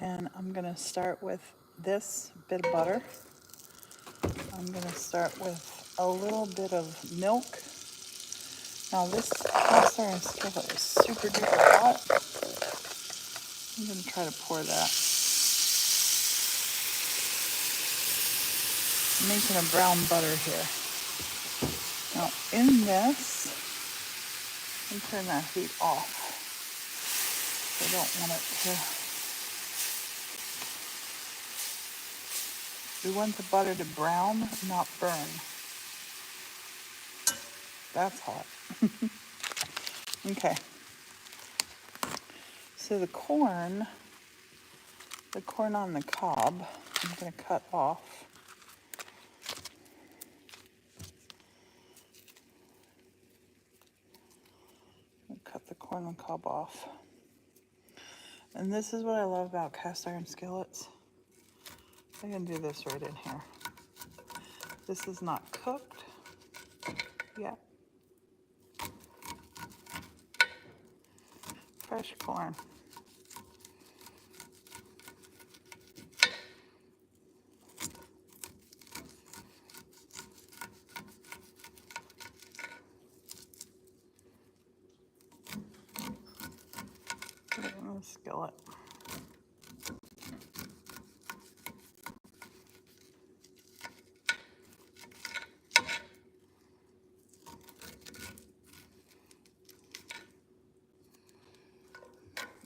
And I'm gonna start with this bit of butter. I'm gonna start with a little bit of milk. Now this cast iron skillet is super duper hot. I'm gonna try to pour that. I'm making a brown butter here. Now in this, I'm turning that heat off. I don't want it to, we want the butter to brown, not burn. That's hot. Okay. So the corn on the cob, I'm gonna cut off. Cut the corn on the cob off. And this is what I love about cast iron skillets. I can do this right in here. This is not cooked yet. Fresh corn. Put it in the skillet.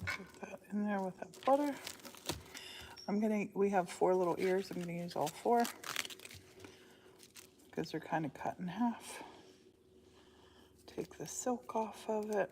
Put that in there with that butter. We have 4 little ears. I'm gonna use all 4 because they're kind of cut in half. Take the silk off of it.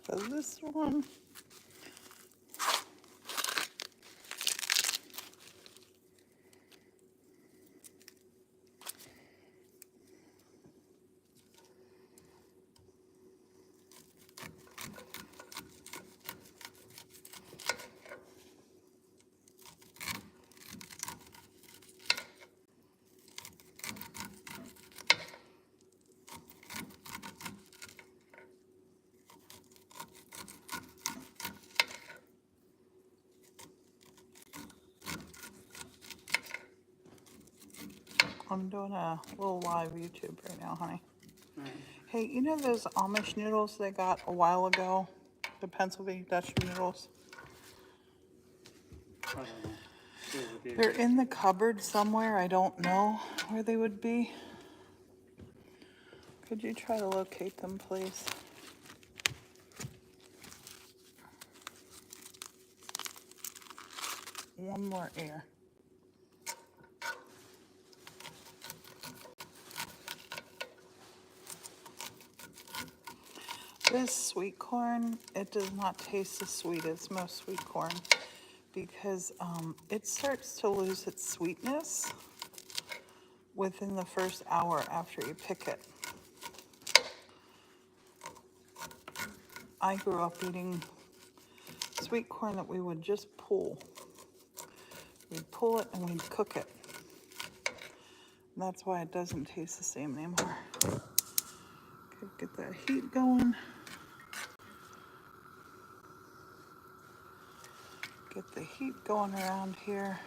So this one, I'm doing a little live YouTube right now, honey. Right. Hey, you know those Amish noodles they got a while ago? The Pennsylvania Dutch noodles? I don't know. They're in the cupboard somewhere. I don't know where they would be. Could you try to locate them, please? One more air. This sweet corn, it does not taste as sweet as most sweet corn because it starts to lose its sweetness within the first hour after you pick it. I grew up eating sweet corn that we would just pull. We'd pull it and we'd cook it. And that's why it doesn't taste the same anymore. Okay, get that heat going. Get the heat going around here.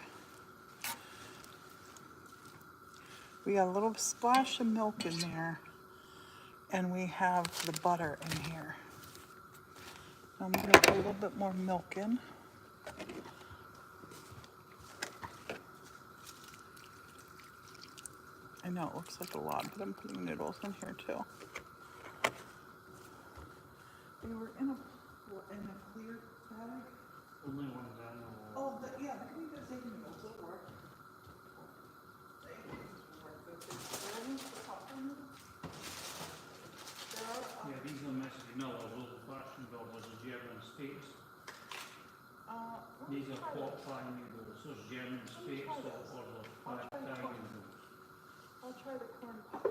We got a little splash of milk in there, and we have the butter in here. I'm gonna put a little bit more milk in. I know it looks like a lot, but I'm putting noodles in here too. They were in a clear bag. Only one of them. Oh, yeah, I think that's egg noodles. It'll work. The egg noodles will work. They're Yeah, these are Mississippi Miller's old-fashioned gobblers of German States. These are pot pie noodles. There's German States or the pad thai noodles. I'll try the corn pot pie.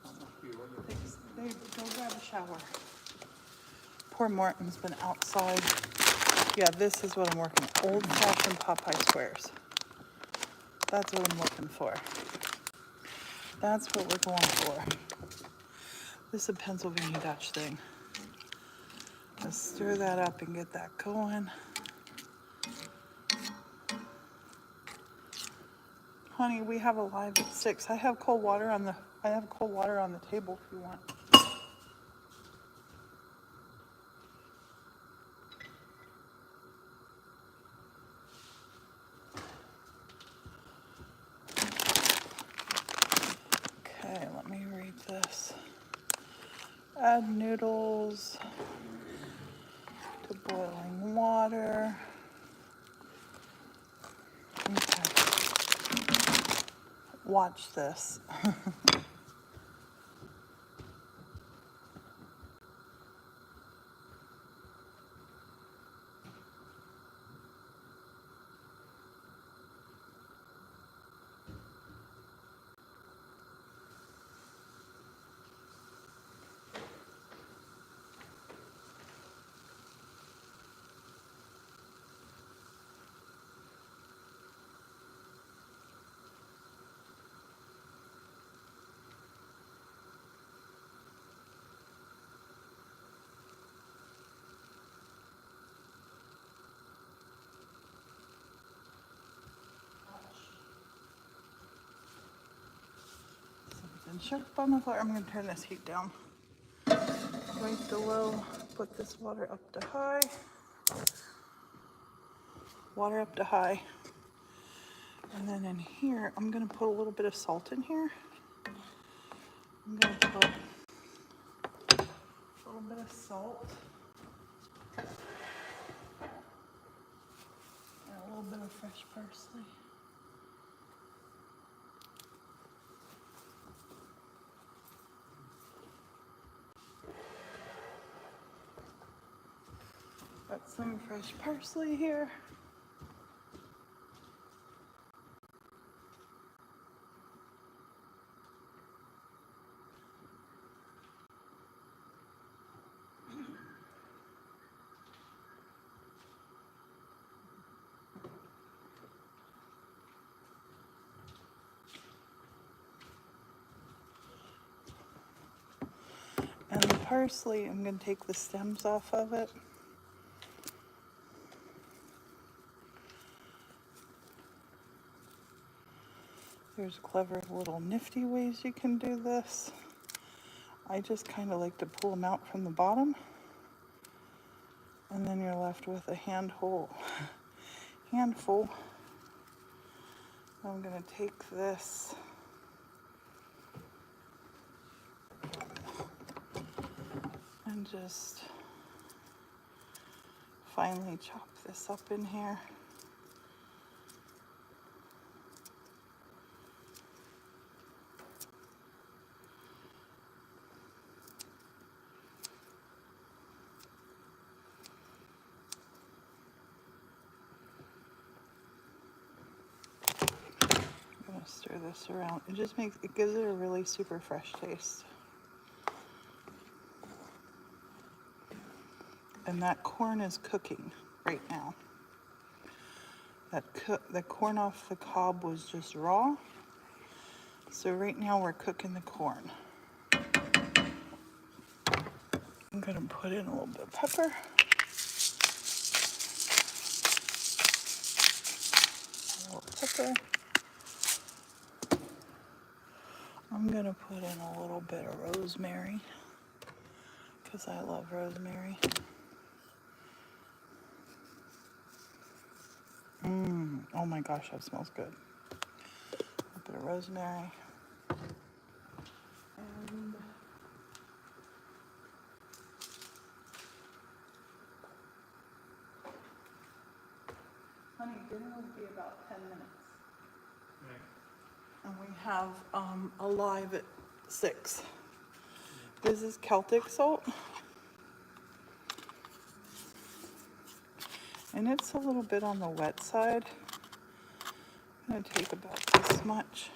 That must be what you're Thanks. Babe, go grab a shower. Poor Morton's been outside. Yeah, this is what I'm working on. Old-fashioned pot pie squares. That's what I'm looking for. That's what we're going for. This is a Pennsylvania Dutch thing. Let's stir that up and get that going. Honey, we have a live at 6. I have cold water on the table if you want. Okay, let me read this. Add noodles to boiling water. Okay. Watch this. Something shook up on the floor. I'm going to turn this heat down. Right to low. Put this water up to high. Water up to high. And then in here, I'm going to put a little bit of salt in here. I'm going to put a little bit of salt. And a little bit of fresh parsley. Got some fresh parsley here. And the parsley, I'm going to take the stems off of it. There's clever little nifty ways you can do this. I just kind of like to pull them out from the bottom. And then you're left with a handful. I'm going to take this and just finely chop this up in here. I'm going to stir this around. It gives it a really super fresh taste. And that corn is cooking right now. The corn off the cob was just raw. So right now we're cooking the corn. I'm gonna put in a little bit of pepper. A little pepper. I'm gonna put in a little bit of rosemary because I love rosemary. Oh my gosh, that smells good. A bit of rosemary. And honey, dinner will be about 10 minutes. Right. And we have a live at 6. This is Celtic salt. And it's a little bit on the wet side. I'm going to take about this much.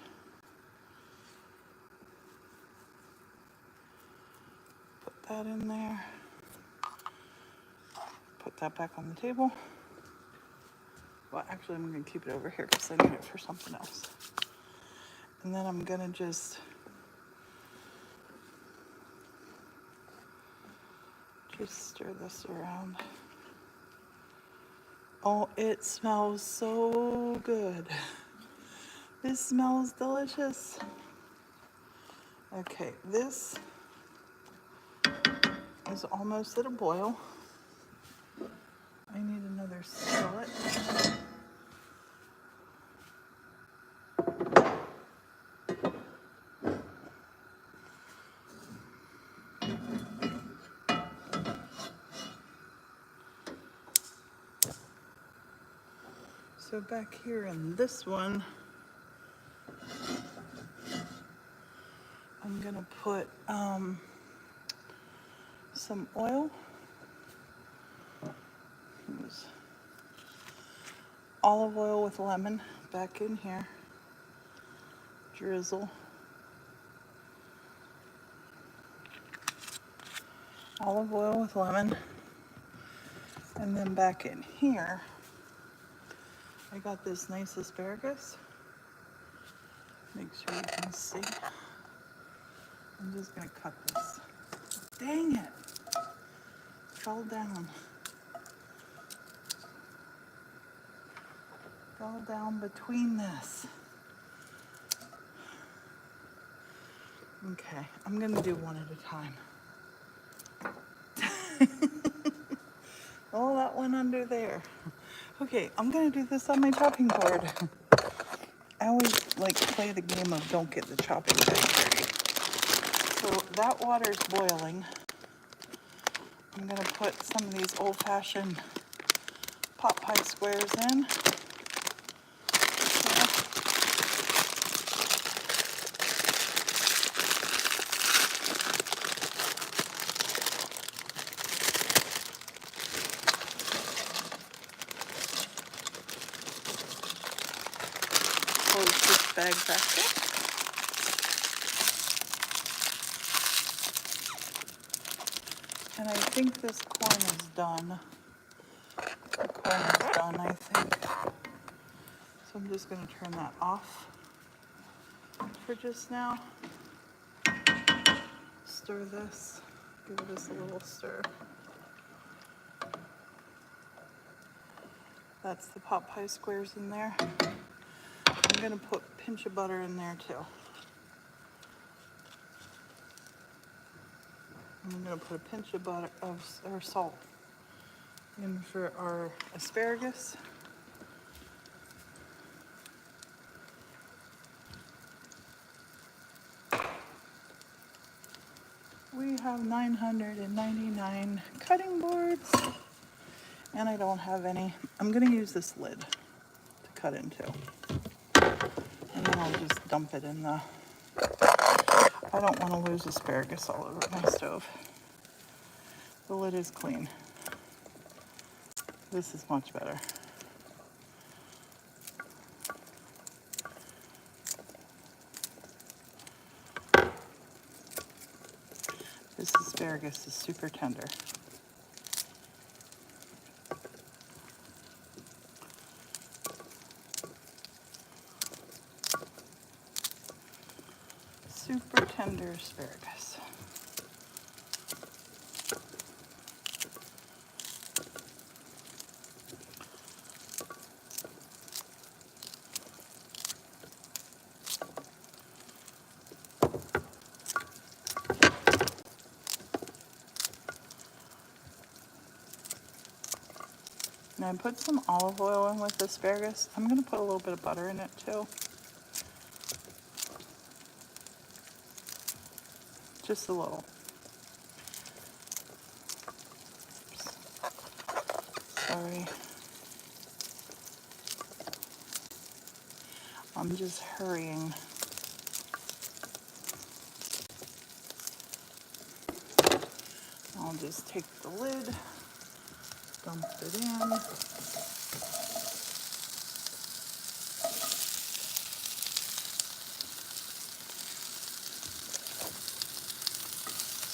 Put that in there. Put that back on the table. Well, actually, I'm going to keep it over here because I need it for something else. And then I'm going to just stir this around. Oh, it smells so good. This smells delicious. Okay, this is almost at a boil. I need another skillet. So back here in this one, I'm gonna put some oil. Use olive oil with lemon back in here. Drizzle. Olive oil with lemon. And then back in here, I got this nice asparagus. Make sure you can see. I'm just gonna cut this. Dang it! Fell down. Fell down between this. Okay, I'm gonna do one at a time. Oh, that one under there. Okay, I'm gonna do this on my chopping board. I always like play the game of don't get the chopping board dirty. So that water's boiling. I'm gonna put some of these old-fashioned pot pie squares in. Close this bag back up. And I think this corn is done. The corn is done, I think. So I'm just going to turn that off for just now. Stir this. Give this a little stir. That's the pot pie squares in there. I'm going to put a pinch of butter in there too. I'm going to put a pinch of butter or salt in for our asparagus. We have 999 cutting boards, and I don't have any. I'm going to use this lid to cut into, and then I'll just dump it in the. I don't want to lose asparagus all over my stove. The lid is clean. This is much better. This asparagus is super tender. Super tender asparagus. Now I put some olive oil in with asparagus. I'm going to put a little bit of butter in it too. Just a little. Oops. Sorry. I'm just hurrying I'll just take the lid, dump it in.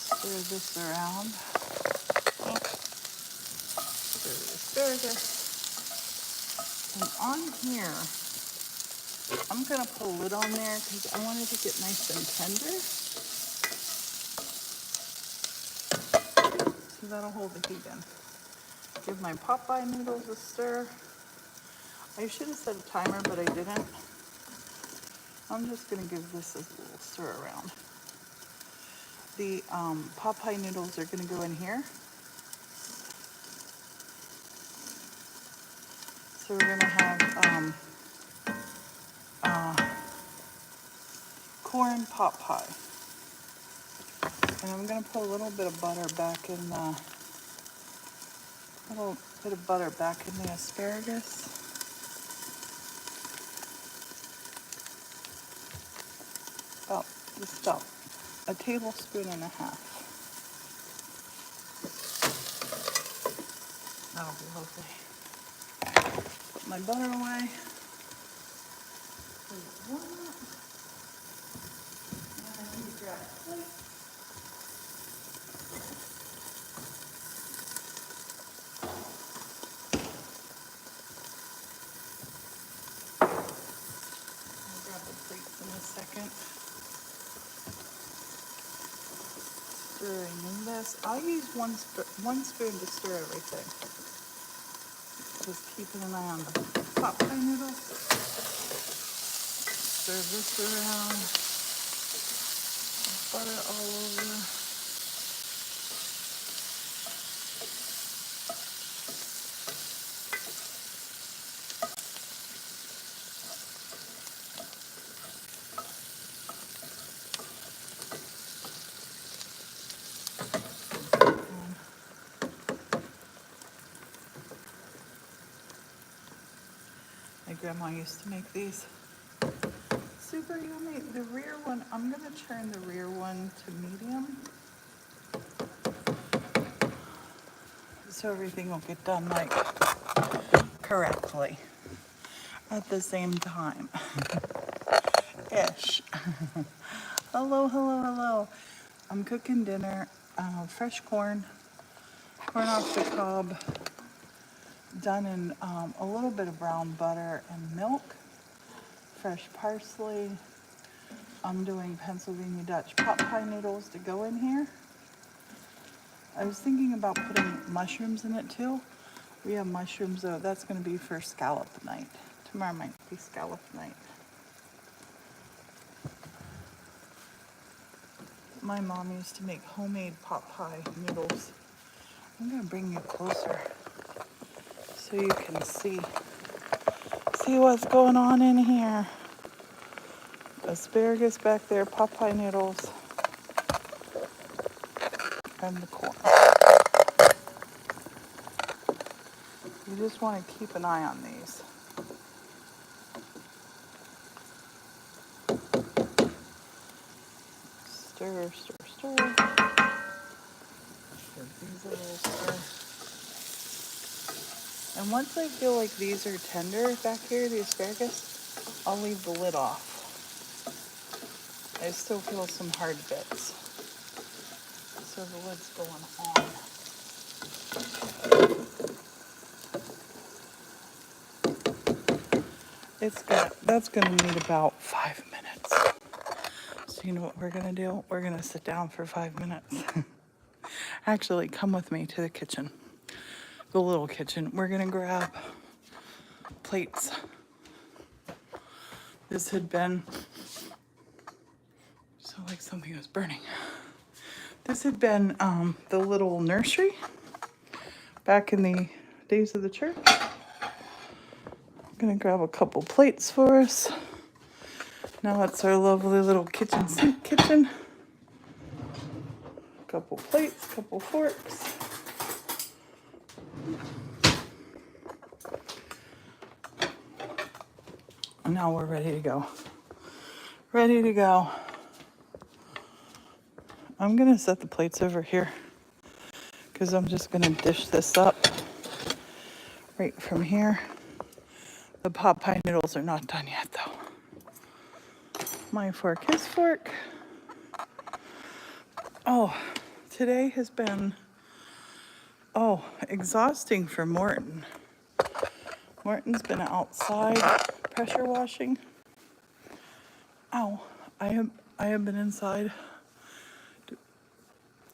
Stir this around. Stir the asparagus. And on here, I'm gonna put a lid on there because I want it to get nice and tender. So that'll hold the heat in. Give my Popeye noodles a stir. I should have set a timer, but I didn't. I'm just gonna give this a little stir around. The Popeye noodles are gonna go in here. So we're gonna have corn pot pie. And I'm gonna put a little bit of butter back in the asparagus. Just about a tablespoon and a half. That'll be lovely. Put my butter away. I'll grab the plates in a second. Stirring in this. I'll use one spoon to stir everything. Just keeping an eye on the pot pie noodles. Stir this around. Butter all over. My grandma used to make these. Super yummy. The rear one, I'm gonna turn the rear one to medium. So everything will get done like correctly at the same time. Ish. Hello, hello, hello. I'm cooking dinner. Fresh corn off the cob, done in a little bit of brown butter and milk, fresh parsley. I'm doing Pennsylvania Dutch pot pie noodles to go in here. I was thinking about putting mushrooms in it too. We have mushrooms though. That's going to be for scallop night. Tomorrow might be scallop night. My mom used to make homemade pot pie noodles. I'm going to bring you closer so you can see what's going on in here. Asparagus back there, pot pie noodles, and the corn. You just want to keep an eye on these. Stir, stir, stir. Give these a little stir. And once I feel like these are tender back here, the asparagus, I'll leave the lid off. I still feel some hard bits. So the lid's going on. That's gonna need about 5 minutes. So you know what we're gonna do? We're gonna sit down for 5 minutes. Actually, come with me to the kitchen. The little kitchen. We're gonna grab plates. This had been, so like something was burning. This had been the little nursery back in the days of the church. I'm gonna grab a couple plates for us. Now it's our lovely little kitchen sink kitchen. Couple plates, couple forks. And now we're ready to go. Ready to go. I'm gonna set the plates over here because I'm just gonna dish this up right from here. The pot pie noodles are not done yet though. My fork, his fork. Oh, today has been, exhausting for Morton. Morton's been outside pressure washing. Ow, I have been inside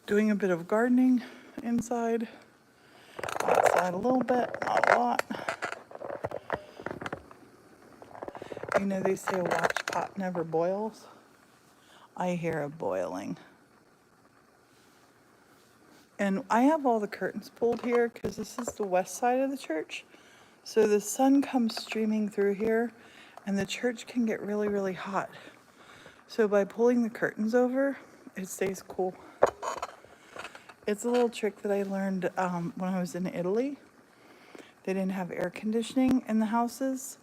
doing a bit of gardening inside. Outside a little bit, not a lot. You know, they say a watch pot never boils. I hear it boiling. And I have all the curtains pulled here because this is the west side of the church. So the sun comes streaming through here and the church can get really, really hot. So by pulling the curtains over, it stays cool. It's a little trick that I learned when I was in Italy. They didn't have air conditioning in the houses,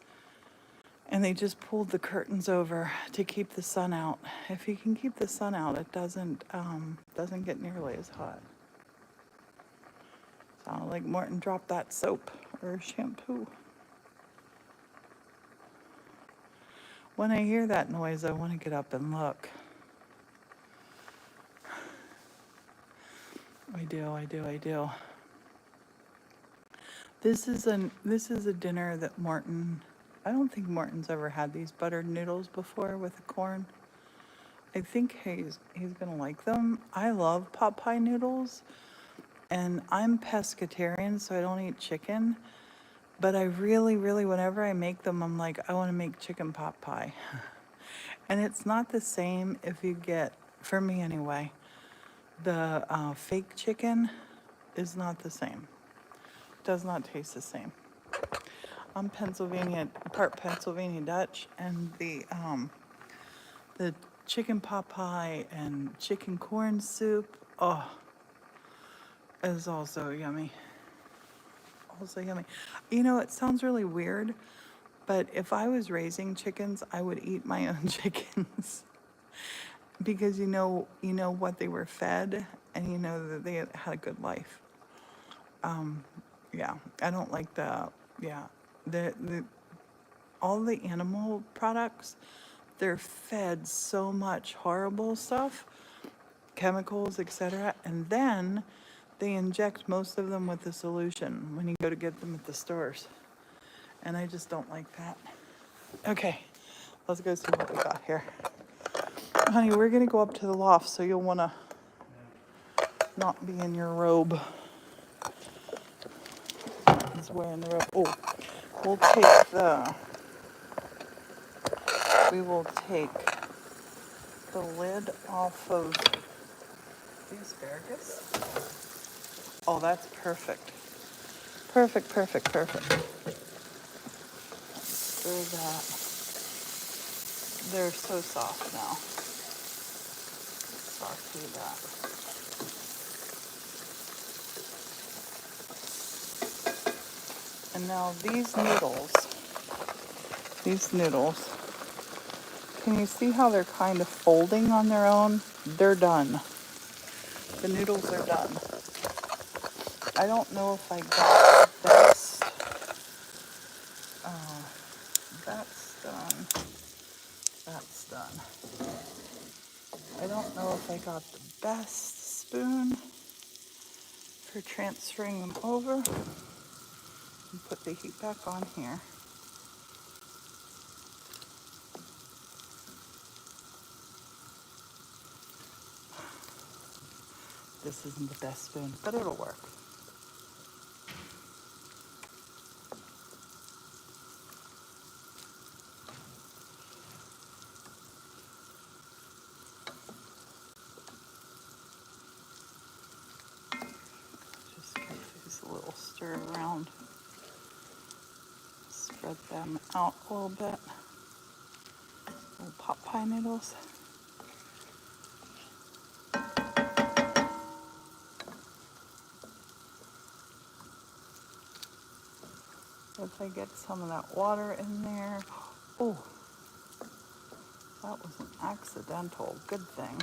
and they just pulled the curtains over to keep the sun out. If you can keep the sun out, it doesn't get nearly as hot. Sounded like Morton dropped that soap or shampoo. When I hear that noise, I want to get up and look. I do. This is a dinner that Morton, I don't think Morton's ever had these buttered noodles before with the corn. I think he's gonna like them. I love pot pie noodles, and I'm pescatarian, so I don't eat chicken. But I really, whenever I make them, I'm like, I want to make chicken pot pie. And it's not the same if you get, for me anyway, the fake chicken is not the same. Does not taste the same. I'm part Pennsylvania Dutch, and the chicken pot pie and chicken corn soup, is also yummy. Also yummy. You know, it sounds really weird, but if I was raising chickens, I would eat my own chickens. Because you know what they were fed, and you know that they had a good life. Yeah, I don't like the all the animal products. They're fed so much horrible stuff, chemicals, etc., and then they inject most of them with a solution when you go to get them at the stores. And I just don't like that. Okay, let's go see what we got here. Honey, we're gonna go up to the loft, so you'll wanna not be in your robe. He's wearing the robe. Oh, we will take the lid off of the asparagus. Oh, that's perfect. Perfect. Stir that. They're so soft now. Saute that. And now these noodles, can you see how they're kind of folding on their own? They're done. The noodles are done. I don't know if I got the best. That's done. That's done. I don't know if I got the best spoon for transferring them over. And put the heat back on here. This isn't the best spoon, but it'll work. Just give these a little stir around. Spread them out a little bit. Little pot pie noodles. If I get some of that water in there. Oh, that was an accidental. Good thing.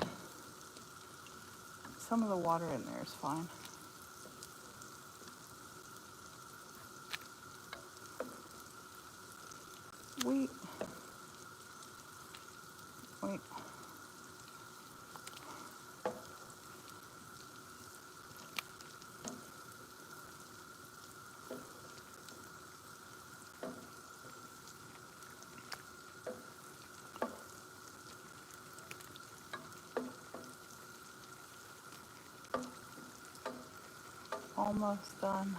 Some of the water in there is fine. Sweet. Wait. Almost done.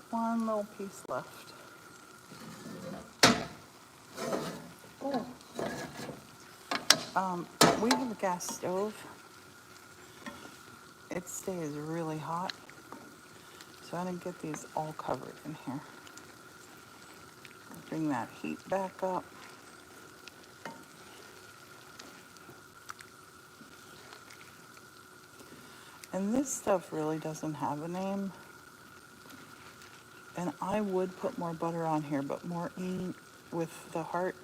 One little piece left. Oh. We have a gas stove. It stays really hot. So I'm gonna get these all covered in here. Bring that heat back up. And this stuff really doesn't have a name. And I would put more butter on here, but Morton with the heart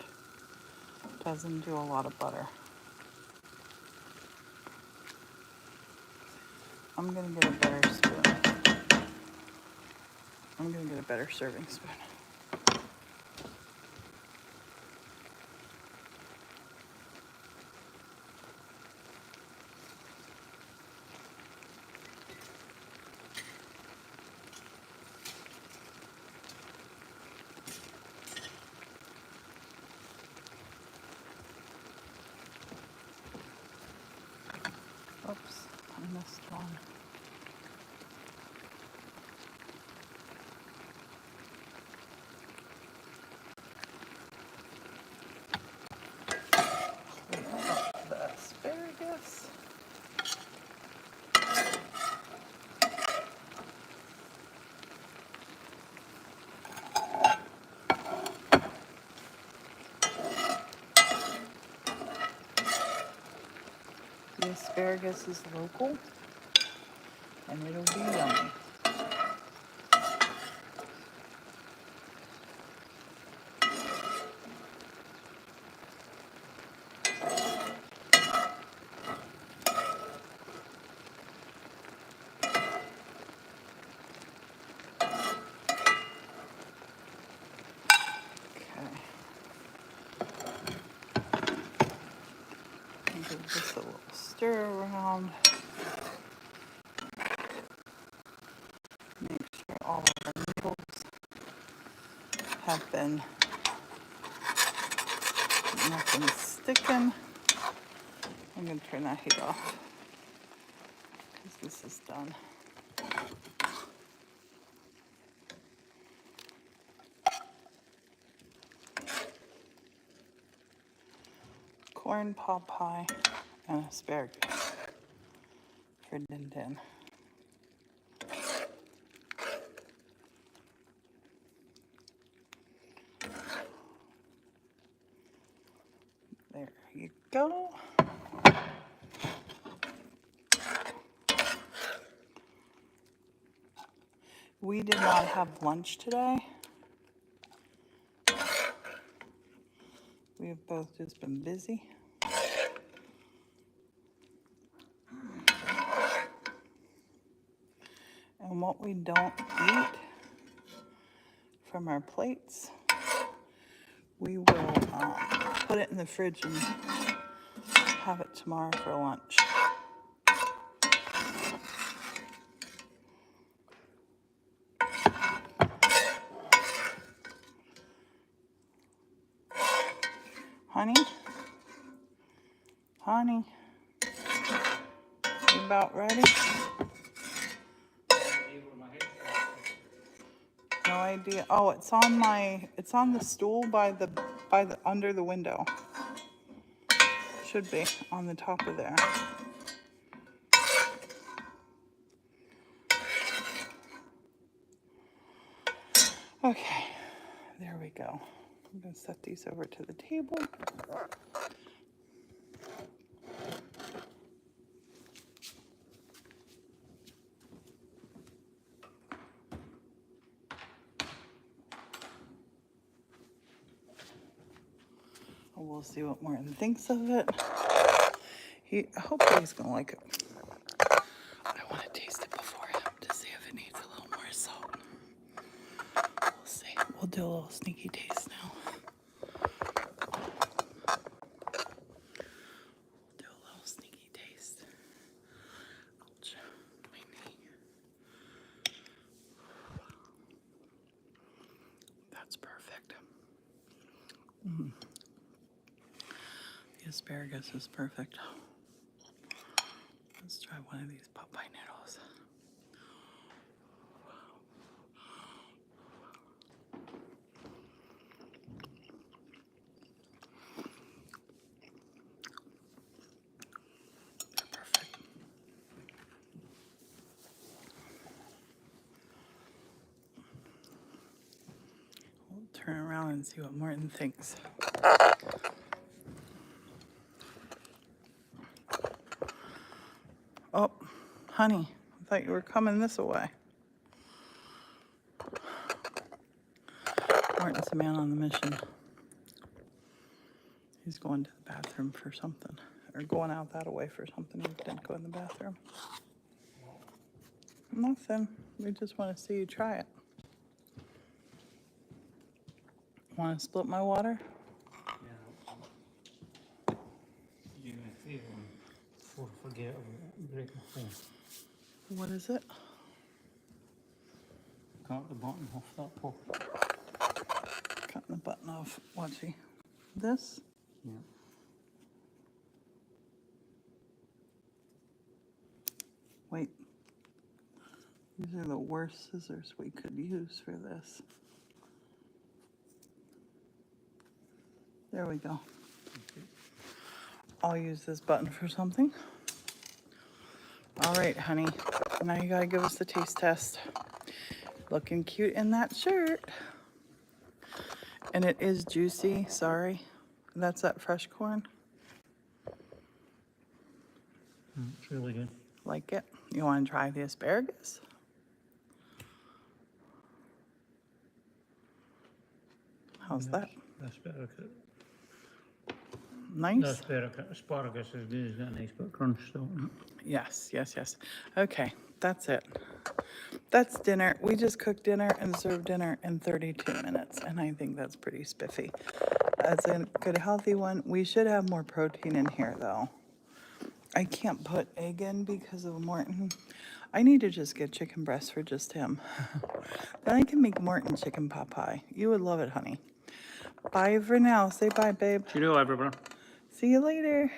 doesn't do a lot of butter. I'm gonna get a better spoon. I'm gonna get a better serving spoon. Oops, I missed one. The asparagus. The asparagus is local, and it'll be yummy. Okay. Give this a little stir around. Make sure all of our noodles have been nothing sticking. I'm going to turn that heat off because this is done. Corn pot pie and asparagus for din din. There you go. We did not have lunch today. We have both just been busy. And what we don't eat from our plates, we will put it in the fridge and have it tomorrow for lunch. Honey? Honey? You about ready? No idea. Oh, it's on the stool by the under the window. Should be on the top of there. Okay, there we go. I'm gonna set these over to the table. We'll see what Morton thinks of it. Hopefully he's gonna like it. I want to taste it before do a little sneaky taste now. Do a little sneaky taste. Ouch, my knee. That's perfect. The asparagus is perfect. Let's try one of these Popeye noodles. They're perfect. We'll turn around and see what Morton thinks. Oh, honey, I thought you were coming this way. Morton's a man on the mission. He's going to the bathroom for something, or going out that way for something. He didn't go in the bathroom. Nothing. We just want to see you try it. Want to split my water? Yeah. You may feel before I forget about break my phone. What is it? Cut the button off that pop. Cutting the button off. Watchy. This? Yeah. Wait. These are the worst scissors we could use for this. There we go. Okay. I'll use this button for something. All right, honey. Now you gotta give us the taste test. Looking cute in that shirt. And it is juicy, sorry. That's that fresh corn. It's really good. Like it? You wanna try the asparagus? How's that? Nice? Asparagus is good. It's got a nice bit of crunch still in it. Yes, yes, yes. Okay, that's it. That's dinner. We just cooked dinner and served dinner in 32 minutes, and I think that's pretty spiffy. That's a good healthy one. We should have more protein in here, though. I can't put egg in because of Morton. I need to just get chicken breast for just him. Then I can make Morton chicken pot pie. You would love it, honey. Bye for now. Say bye, babe. Cheerio, everyone. See you later.